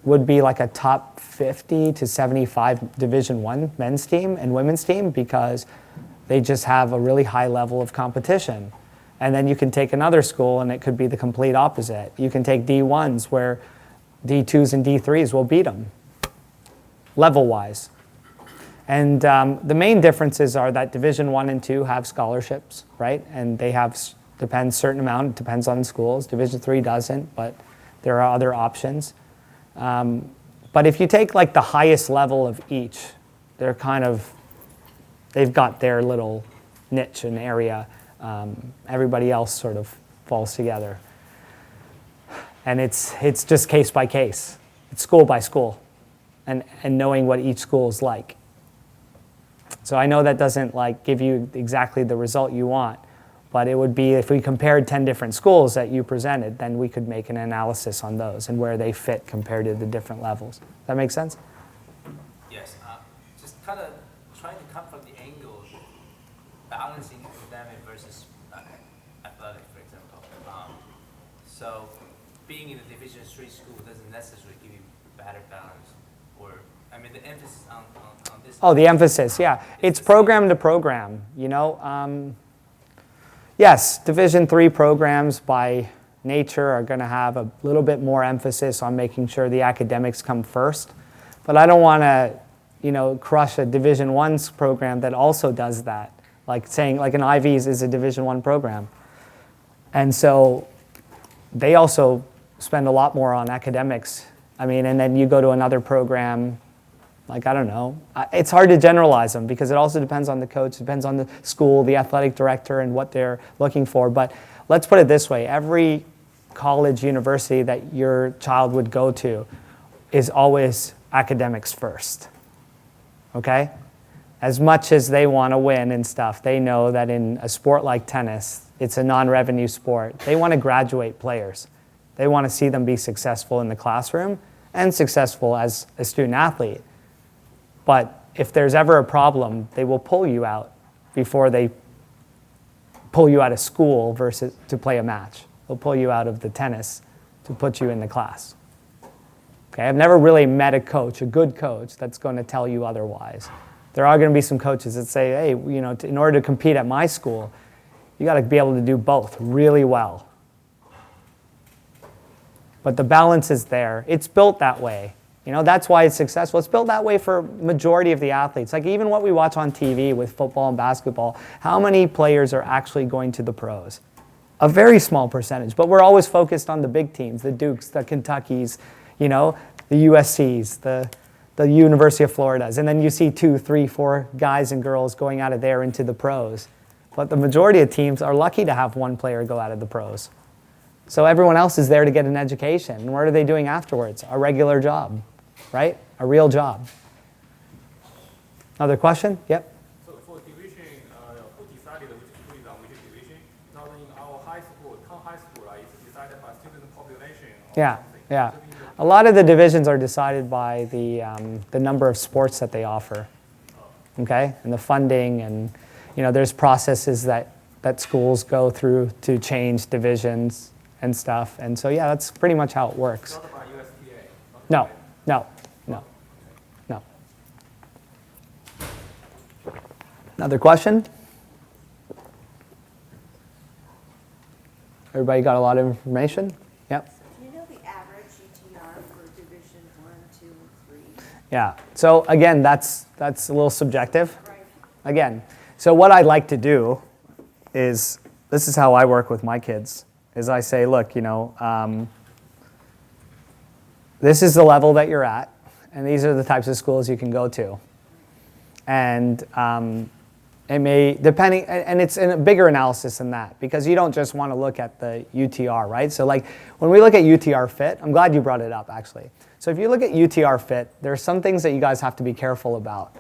would be like a top 50 to 75 Division I men's team and women's team, because they just have a really high level of competition. And then you can take another school and it could be the complete opposite. You can take D1s where D2s and D3s will beat them, level-wise. And the main differences are that Division I and II have scholarships, right? And they have, certain amount, it depends on the schools. Division III doesn't, but there are other options. But if you take like the highest level of each, they've got their little niche and area. Everybody else sort of falls together. And it's just case by case. It's school by school, and knowing what each school is like. So I know that doesn't like give you exactly the result you want, but it would be if we compared 10 different schools that you presented, then we could make an analysis on those and where they fit compared to the different levels. Does that make sense? Yes. Just kind of trying to come from the angle, balancing academic versus athletic, for example. So being in a Division III school doesn't necessarily give you better balance, or I mean, the emphasis on this. Oh, the emphasis, yeah. It's program to program, you know. Yes, Division III programs by nature are going to have a little bit more emphasis on making sure the academics come first. But I don't want to, you know, crush a Division I's program that also does that. Like saying, like an IVs is a Division I program. And so they also spend a lot more on academics. I mean, and then you go to another program, like, I don't know. It's hard to generalize them because it also depends on the coach, depends on the school, the athletic director, and what they're looking for. But let's put it this way. Every college, university that your child would go to is always academics first, okay? As much as they want to win and stuff, they know that in a sport like tennis, it's a non-revenue sport. They want to graduate players. They want to see them be successful in the classroom and successful as a student athlete. But if there's ever a problem, they will pull you out before they pull you out of school versus to play a match. They'll pull you out of the tennis to put you in the class. Okay, I've never really met a coach, a good coach, that's going to tell you otherwise. There are going to be some coaches that say, hey, you know, in order to compete at my school, you got to be able to do both really well. But the balance is there. It's built that way. You know, that's why it's successful. It's built that way for majority of the athletes. Like even what we watch on TV with football and basketball, how many players are actually going to the pros? A very small percentage, but we're always focused on the big teams, the Dukes, the Kentuckys, you know, the USCs, the University of Floridas. And then you see 2, 3, 4 guys and girls going out of there into the pros. But the majority of teams are lucky to have one player go out of the pros. So everyone else is there to get an education. And what are they doing afterwards? A regular job, right? A real job. Another question? Yep. So for division, who decided which school is on which division? Now in our high school, high school, right, it's decided by student population or Yeah, something. yeah. So in A lot of the divisions are decided by the number of sports that they offer, okay? And the funding and, you know, there's processes that schools go through to change divisions and stuff. And so, yeah, that's pretty much how it works. Not about USTA. No, no, no, no. Another question? Everybody got a lot of information? Yep. Do you know the average GTR for Division I, 2, and 3? Yeah. So again, that's a little subjective. Right. Again, so what I like to do is, this is how I work with my kids, is I say, look, you know, this is the level that you're at, and these are the types of schools you can go to. And it may, depending, and it's a bigger analysis than that, because you don't just want to look at the UTR, right? So like, when we look at UTR fit, I'm glad you brought it up, actually. So if you look at UTR fit, there are some things that you guys have to be careful about.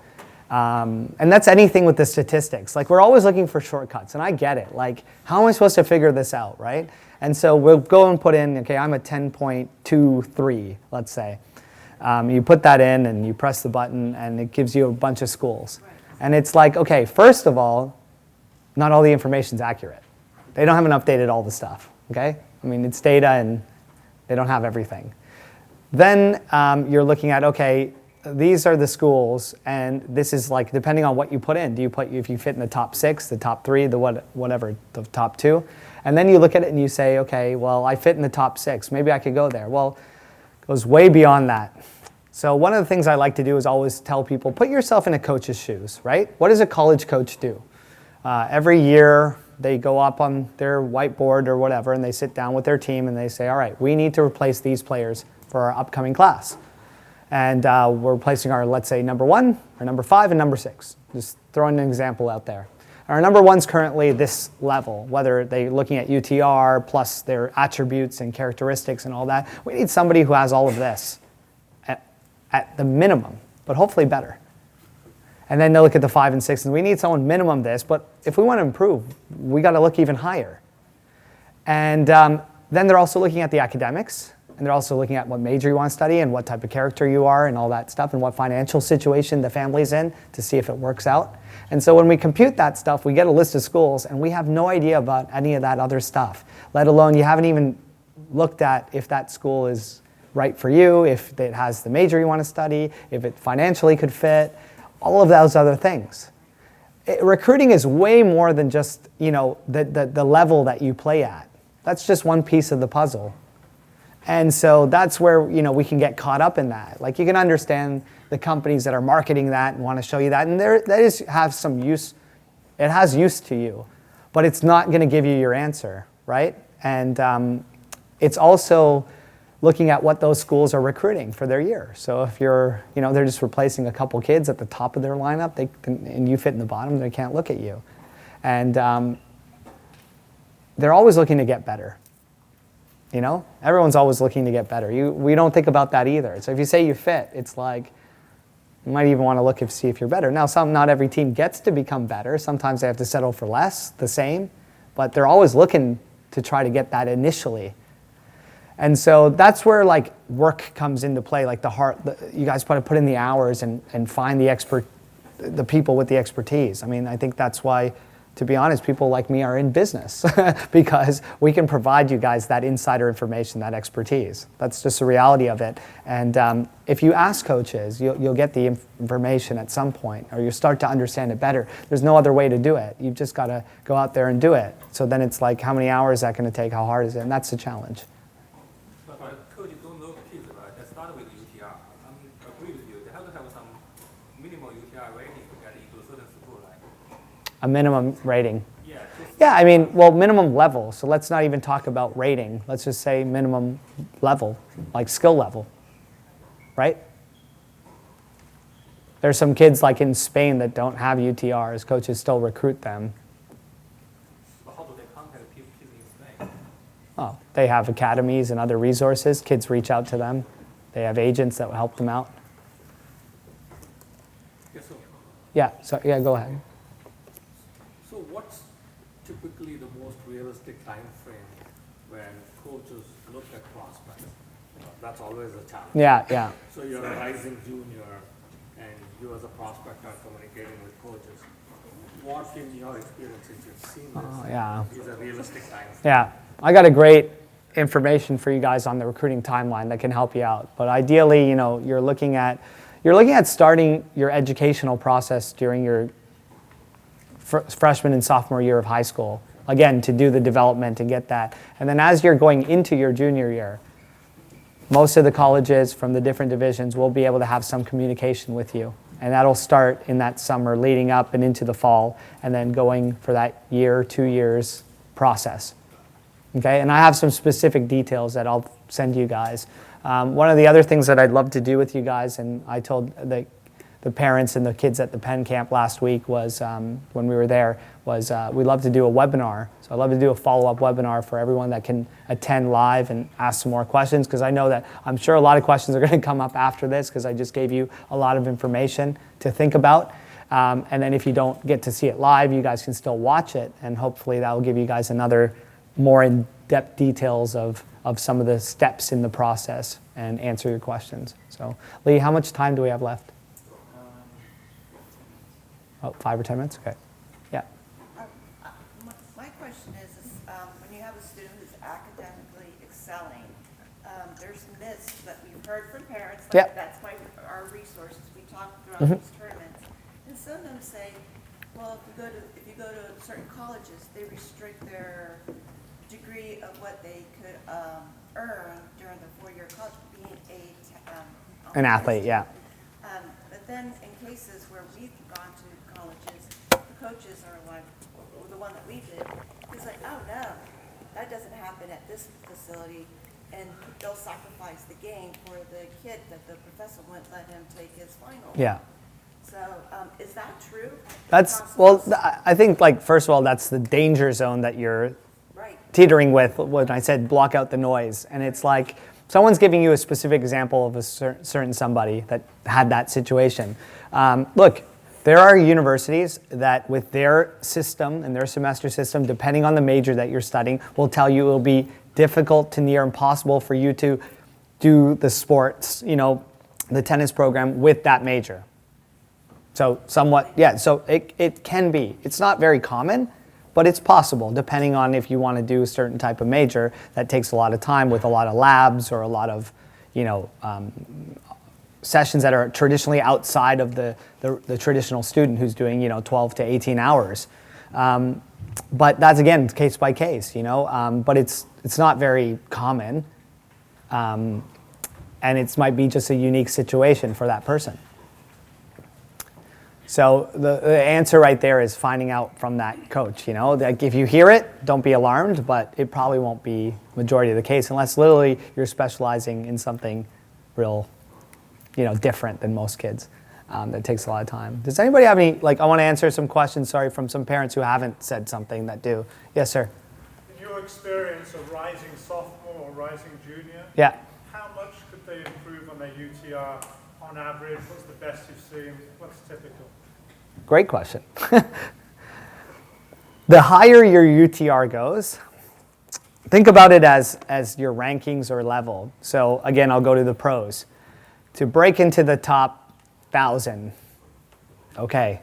And that's anything with the statistics. Like, we're always looking for shortcuts, and I get it. Like, how am I supposed to figure this out, right? And so we'll go and put in, okay, I'm a 10.23, let's say. You put that in, and you press the button, and it gives you a bunch of schools. And it's like, okay, first of all, not all the information's accurate. They don't haven't updated all the stuff, okay? I mean, it's data, and they don't have everything. Then you're looking at, okay, these are the schools, and this is like, depending on what you put in. Do you put, if you fit in the top 6, the top 3, the whatever, the top 2? And then you look at it and you say, okay, well, I fit in the top 6. Maybe I could go there. Well, it goes way beyond that. So one of the things I like to do is always tell people, put yourself in a coach's shoes, right? What does a college coach do? Every year, they go up on their whiteboard or whatever, and they sit down with their team, and they say, all right, we need to replace these players for our upcoming class. And we're replacing our, let's say, number 1, our number 5, and number 6. Just throwing an example out there. Our number 1's currently this level, whether they're looking at UTR plus their attributes and characteristics and all that. We need somebody who has all of this at the minimum, but hopefully better. And then they'll look at the 5 and 6, and we need someone minimum this, but if we want to improve, we got to look even higher. And then they're also looking at the academics, and they're also looking at what major you want to study and what type of character you are and all that stuff and what financial situation the family's in to see if it works out. And so when we compute that stuff, we get a list of schools, and we have no idea about any of that other stuff, let alone you haven't even looked at if that school is right for you, if it has the major you want to study, if it financially could fit, all of those other things. Recruiting is way more than just, the level that you play at. That's just one piece of the puzzle. And so that's where, we can get caught up in that. Like, you can understand the companies that are marketing that and want to show you that, and have some use. It has use to you, but it's not going to give you your answer, right? And it's also looking at what those schools are recruiting for their year. So if they're just replacing a couple kids at the top of their lineup, and you fit in the bottom, they can't look at you. And they're always looking to get better. Everyone's always looking to get better. We don't think about that either. So if you say you fit, it's like, you might even want to look and see if you're better. Now, not every team gets to become better. Sometimes they have to settle for less, the same, but they're always looking to try to get that initially. And so that's where work comes into play, like you guys put in the hours and find the people with the expertise. I mean, I think that's why, to be honest, people like me are in business because we can provide you guys that insider information, that expertise. That's just the reality of it. And if you ask coaches, you'll get the information at some point, or you start to understand it better. There's no other way to do it. You've just got to go out there and do it. So then it's like, how many hours is that going to take? How hard is it? And that's the challenge. But coaches don't know kids, right? They start with UTR. I agree with you. They have to have some minimal UTR rating to get into a certain school, right? A minimum rating. Yeah. Yeah, I mean, well, minimum level. So let's not even talk about rating. Let's just say minimum level, like skill level, right? There's some kids like in Spain that don't have UTRs. Coaches still recruit them. But how do they contact kids in Spain? Oh, they have academies and other resources. Kids reach out to them. They have agents that will help them out. Yes, sir. Yeah, go ahead. So what's typically the most realistic time frame when coaches look at prospects? That's always a challenge. Yeah. So you're a rising junior, and you as a prospect are communicating with coaches. What, in your experience, since you've seen this, is a realistic time frame? Yeah, I got a great information for you guys on the recruiting timeline that can help you out. But ideally, you're looking at starting your educational process during your freshman and sophomore year of high school, again, to do the development and get that. And then as you're going into your junior year, most of the colleges from the different divisions will be able to have some communication with you. And that'll start in that summer leading up and into the fall, and then going for that year, 2 years process. Okay, and I have some specific details that I'll send you guys. One of the other things that I'd love to do with you guys, and I told the parents and the kids at the Penn camp last week was, when we were there, was we'd love to do a webinar. So I'd love to do a follow-up webinar for everyone that can attend live and ask some more questions, because I know that I'm sure a lot of questions are going to come up after this, because I just gave you a lot of information to think about. And then if you don't get to see it live, you guys can still watch it, and hopefully that will give you guys another more in-depth details of some of the steps in the process and answer your questions. So Lee, how much time do we have left? Oh, 5 or 10 minutes? Okay. Yeah. My question is when you have a student who's academically excelling, there's myths that we've heard from parents, like Yep. that's our resources, we talk throughout these tournaments, and some of them say, well, if you go to certain colleges, they restrict their degree of what they could earn during the 4-year college, being An athlete, yeah. But then in cases where we've gone to colleges, the coaches are like, or the one that we did, he's like, oh no, that doesn't happen at this facility, and they'll sacrifice the game for the kid that the professor wouldn't let him take his final. Yeah. So is that true? I think, first of all, that's the danger zone that you're Right. teetering with when I said block out the noise. And it's like someone's giving you a specific example of a certain somebody that had that situation. Look, there are universities that with their system and their semester system, depending on the major that you're studying, will tell you it will be difficult to near impossible for you to do the sports, the tennis program with that major. So somewhat, yeah, so it can be. It's not very common, but it's possible, depending on if you want to do a certain type of major that takes a lot of time with a lot of labs or a lot of, sessions that are traditionally outside of the traditional student who's doing 12 to 18 hours. But that's, again, case by case, but it's not very common. And it might be just a unique situation for that person. So the answer right there is finding out from that coach. Like if you hear it, don't be alarmed, but it probably won't be majority of the case unless literally you're specializing in something real, different than most kids. That takes a lot of time. Does anybody have any, I want to answer some questions, from some parents who haven't said something that do. Yes, sir? In your experience of rising sophomore or rising junior, Yeah. how much could they improve on their UTR on average? What's the best you've seen? What's typical? Great question. The higher your UTR goes, think about it as your rankings or level. So again, I'll go to the pros. To break into the top 1,000, okay,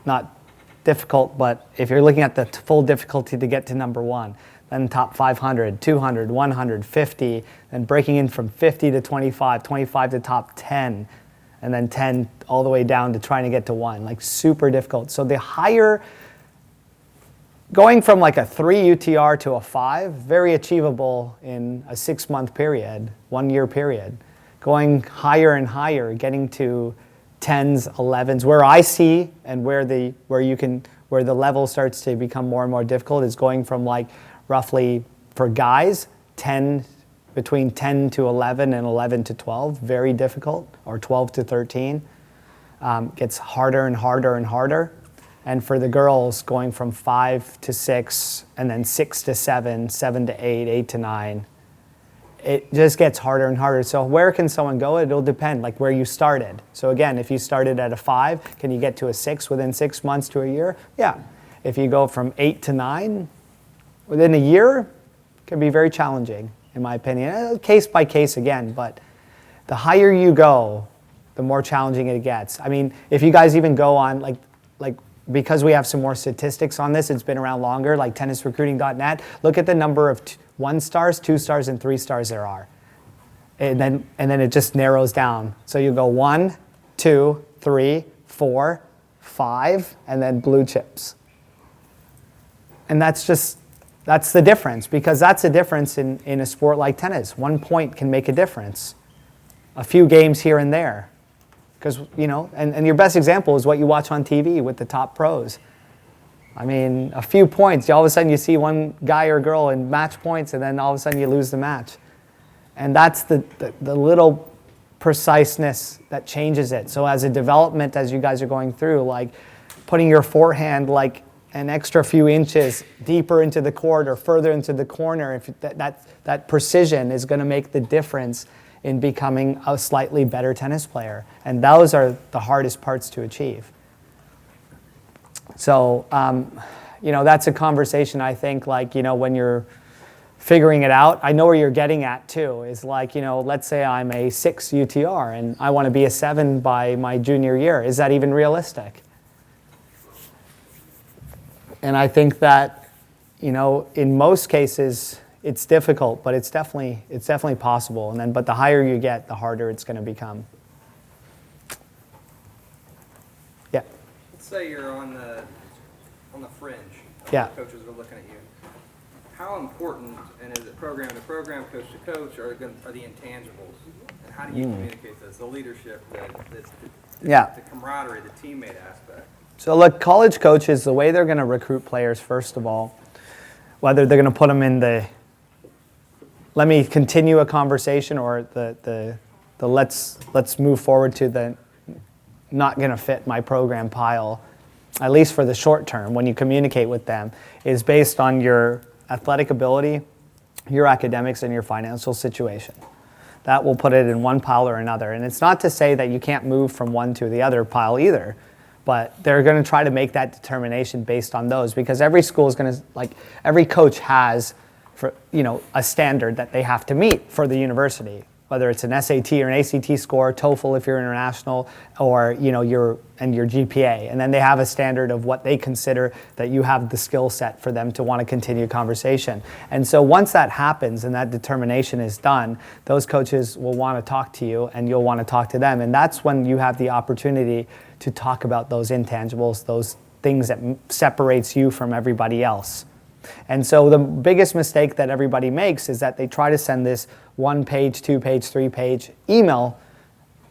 not difficult, but if you're looking at the full difficulty to get to number 1, then top 500, 200, 100, 50, then breaking in from 50 to 25, 25 to top 10, and then 10 all the way down to trying to get to 1, super difficult. So the higher, going from a 3 UTR to a 5, very achievable in a 6-month period, 1-year period. Going higher and higher, getting to 10s, 11s, where I see and where the level starts to become more and more difficult is going from roughly for guys, between 10 to 11 and 11 to 12, very difficult, or 12 to 13. Gets harder and harder and harder. And for the girls, going from 5 to 6, and then 6 to 7, 7 to 8, 8 to 9, it just gets harder and harder. So where can someone go? It'll depend, where you started. So again, if you started at a 5, can you get to a 6 within 6 months to a year? Yeah. If you go from 8 to 9, within a year, it can be very challenging, in my opinion. Case by case again, but the higher you go, the more challenging it gets. I mean, if you guys even go on, because we have some more statistics on this, it's been around longer, tennisrecruiting.net, look at the number of 1 stars, 2 stars, and 3 stars there are. And then it just narrows down. So you go 1, 2, 3, 4, 5, and then blue chips. And that's the difference, because that's a difference in a sport like tennis. 1 point can make a difference. A few games here and there. Because, and your best example is what you watch on TV with the top pros. I mean, a few points, all of a sudden you see one guy or girl in match points, and then all of a sudden you lose the match. And that's the little preciseness that changes it. So as a development, as you guys are going through, putting your forehand an extra few inches deeper into the court or further into the corner, if that precision is going to make the difference in becoming a slightly better tennis player. And those are the hardest parts to achieve. So, that's a conversation, I think, when you're figuring it out. I know where you're getting at, too, is let's say I'm a 6 UTR and I want to be a 7 by my junior year. Is that even realistic? And I think that, in most cases, it's difficult, but it's definitely possible. But the higher you get, the harder it's going to become. Yeah. Let's say you're on the fringe. Yeah. Coaches are looking at you. How important, and is it program to program, coach to coach, are the intangibles? And how do you communicate this? The leadership, the camaraderie, the teammate aspect. So look, college coaches, the way they're going to recruit players, first of all, whether they're going to put them in the let me continue a conversation or the let's move forward to the not going to fit my program pile, at least for the short term, when you communicate with them, is based on your athletic ability, your academics, and your financial situation. That will put it in one pile or another. And it's not to say that you can't move from one to the other pile either, but they're going to try to make that determination based on those, because every school is going to, every coach has a standard that they have to meet for the university. whether it's an SAT or an ACT score, TOEFL if you're international, or your GPA. And then they have a standard of what they consider that you have the skill set for them to want to continue conversation. And so once that happens and that determination is done, those coaches will want to talk to you and you'll want to talk to them. And that's when you have the opportunity to talk about those intangibles, those things that separates you from everybody else. And so the biggest mistake that everybody makes is that they try to send this 1-page, 2-page, 3-page email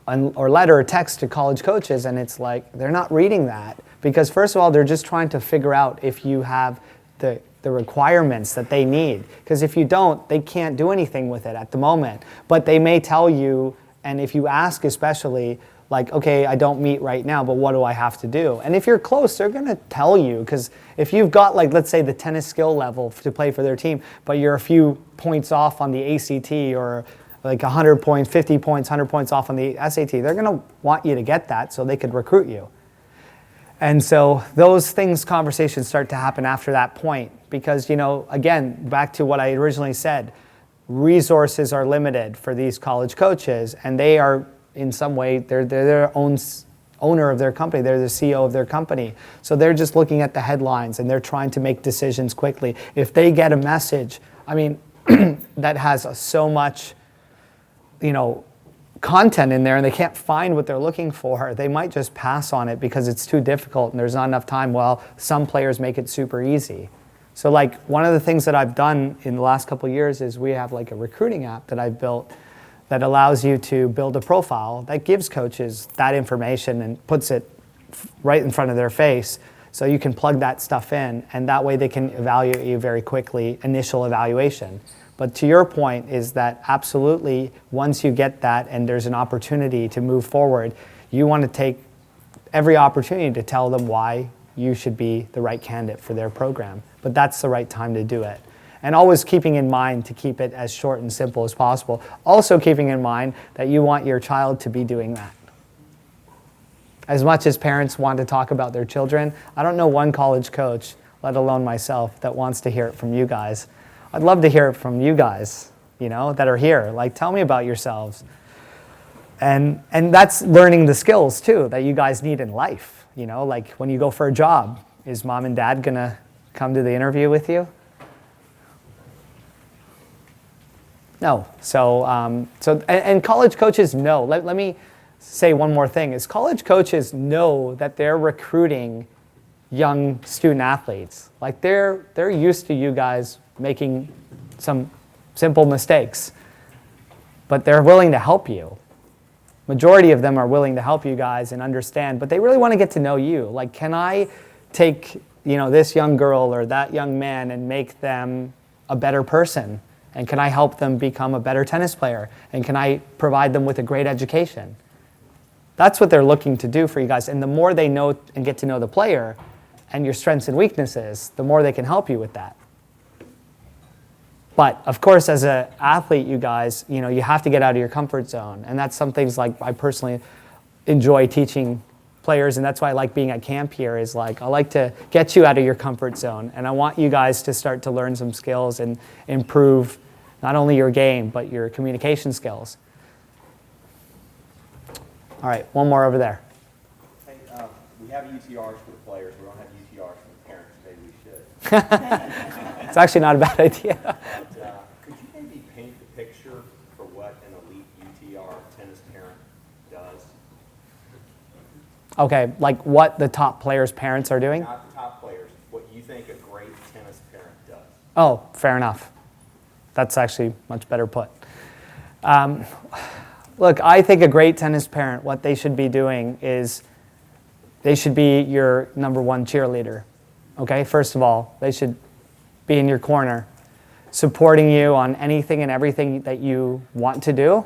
or letter or text to college coaches, and it's like they're not reading that because first of all, they're just trying to figure out if you have the requirements that they need. Because if you don't, they can't do anything with it at the moment. But they may tell you, and if you ask especially, like, okay, I don't meet right now, but what do I have to do? And if you're close, they're going to tell you, because if you've got, like, let's say the tennis skill level to play for their team, but you're a few points off on the ACT or like 100 points, 50 points, 100 points off on the SAT, they're going to want you to get that so they could recruit you. And so those things, conversations start to happen after that point because, again, back to what I originally said, resources are limited for these college coaches, and they are in some way, they're their own owner of their company. They're the CEO of their company. So they're just looking at the headlines and they're trying to make decisions quickly. If they get a message, that has so much, content in there and they can't find what they're looking for, they might just pass on it because it's too difficult and there's not enough time. Well, some players make it super easy. So like one of the things that I've done in the last couple of years is we have like a recruiting app that I've built that allows you to build a profile that gives coaches that information and puts it right in front of their face so you can plug that stuff in and that way they can evaluate you very quickly, initial evaluation. But to your point is that absolutely once you get that and there's an opportunity to move forward, you want to take every opportunity to tell them why you should be the right candidate for their program. But that's the right time to do it. And always keeping in mind to keep it as short and simple as possible. Also keeping in mind that you want your child to be doing that. As much as parents want to talk about their children, I don't know one college coach, let alone myself, that wants to hear it from you guys. I'd love to hear it from you guys, that are here. Like, tell me about yourselves. And that's learning the skills, too, that you guys need in life. Like when you go for a job, is mom and dad going to come to the interview with you? No. So college coaches know. Let me say one more thing. Is college coaches know that they're recruiting young student athletes. Like they're used to you guys making some simple mistakes, but they're willing to help you. Majority of them are willing to help you guys and understand, but they really want to get to know you. Like, can I take this young girl or that young man and make them a better person? And can I help them become a better tennis player? And can I provide them with a great education? That's what they're looking to do for you guys. And the more they know and get to know the player and your strengths and weaknesses, the more they can help you with that. But of course, as an athlete, you guys, you have to get out of your comfort zone. And that's some things like I personally enjoy teaching players, and that's why I like being at camp here, is like I like to get you out of your comfort zone. And I want you guys to start to learn some skills and improve not only your game, but your communication skills. All right, one more over there. Hey, we have UTRs for the players. We don't have UTRs for the parents. Maybe we should. It's actually not a bad idea. But, could you maybe paint the picture for what an elite UTR tennis parent does? Okay, like what the top players' parents are doing? Not the top players, what you think a great tennis parent does. Oh, fair enough. That's actually much better put. Look, I think a great tennis parent, what they should be doing is they should be your number one cheerleader. Okay, first of all, they should be in your corner, supporting you on anything and everything that you want to do,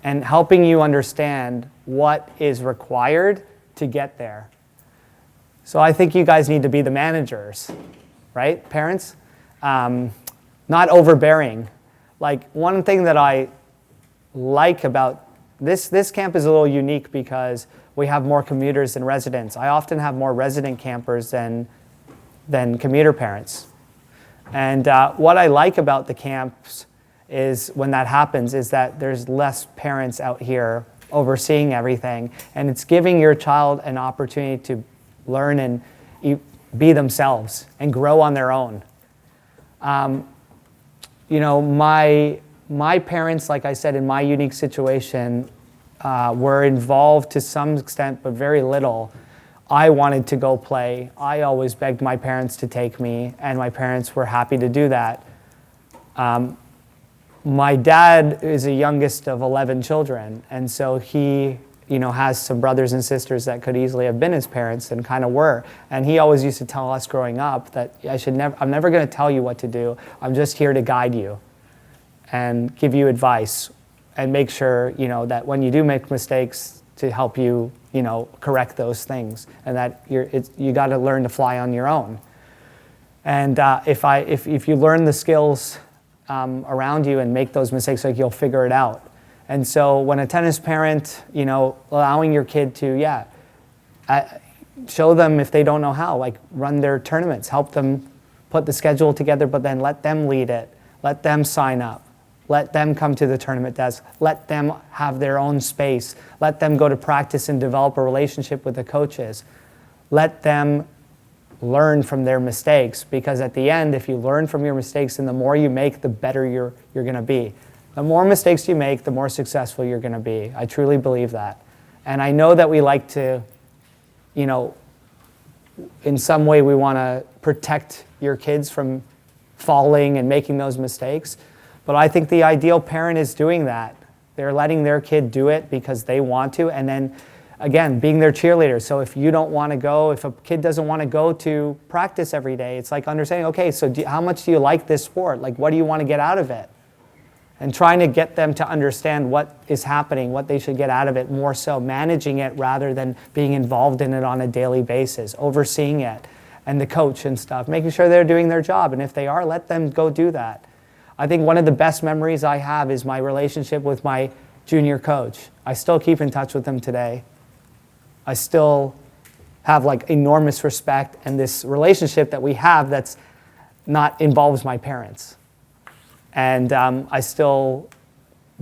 and helping you understand what is required to get there. So I think you guys need to be the managers, right, parents? Not overbearing. Like one thing that I like about this camp is a little unique because we have more commuters than residents. I often have more resident campers than commuter parents. And what I like about the camps is when that happens is that there's less parents out here overseeing everything, and it's giving your child an opportunity to learn and be themselves and grow on their own. You know, my parents, like I said, in my unique situation, were involved to some extent, but very little. I wanted to go play. I always begged my parents to take me, and my parents were happy to do that. My dad is the youngest of 11 children, and so he, you know, has some brothers and sisters that could easily have been his parents and kind of were. And he always used to tell us growing up that I'm never going to tell you what to do. I'm just here to guide you and give you advice and make sure, you know, that when you do make mistakes, to help you, you know, correct those things, and that you got to learn to fly on your own. And if you learn the skills around you and make those mistakes, like, you'll figure it out. And so when a tennis parent, you know, allowing your kid to, show them if they don't know how, like run their tournaments, help them put the schedule together, but then let them lead it, let them sign up. Let them come to the tournament desk. Let them have their own space. Let them go to practice and develop a relationship with the coaches. Let them learn from their mistakes, because at the end, if you learn from your mistakes, and the more you make, the better you're going to be. The more mistakes you make, the more successful you're going to be. I truly believe that. And I know that we like to, you know, in some way we want to protect your kids from falling and making those mistakes. But I think the ideal parent is doing that. They're letting their kid do it because they want to, and then, again, being their cheerleader. So if you don't want to go, if a kid doesn't want to go to practice every day, it's like understanding, okay, so how much do you like this sport? Like, what do you want to get out of it? And trying to get them to understand what is happening, what they should get out of it, more so managing it rather than being involved in it on a daily basis, overseeing it, and the coach and stuff, making sure they're doing their job. And if they are, let them go do that. I think one of the best memories I have is my relationship with my junior coach. I still keep in touch with him today. I still have like enormous respect, and this relationship that we have that's not involves my parents. And I still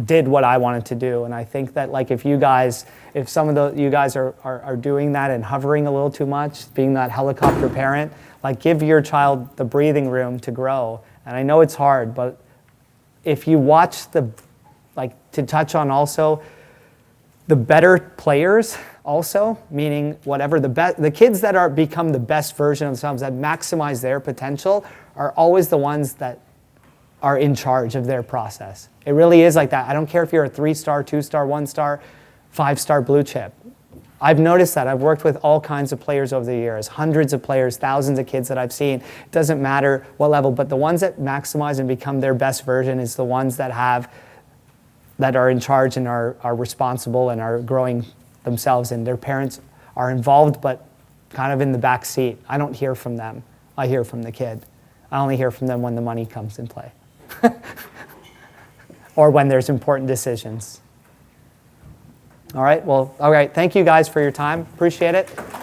did what I wanted to do. And I think that, like, if some of you guys are doing that and hovering a little too much, being that helicopter parent, like, give your child the breathing room to grow. And I know it's hard, but if you watch to touch on also the better players also, meaning whatever the kids that become the best version of themselves, that maximize their potential, are always the ones that are in charge of their process. It really is like that. I don't care if you're a 3-star, 2-star, 1-star, 5-star blue chip. I've noticed that. I've worked with all kinds of players over the years, hundreds of players, thousands of kids that I've seen. It doesn't matter what level, but the ones that maximize and become their best version is the ones that are in charge and are responsible and are growing themselves, and their parents are involved but kind of in the back seat. I don't hear from them. I hear from the kid. I only hear from them when the money comes in play or when there's important decisions. All right, thank you guys for your time. Appreciate it.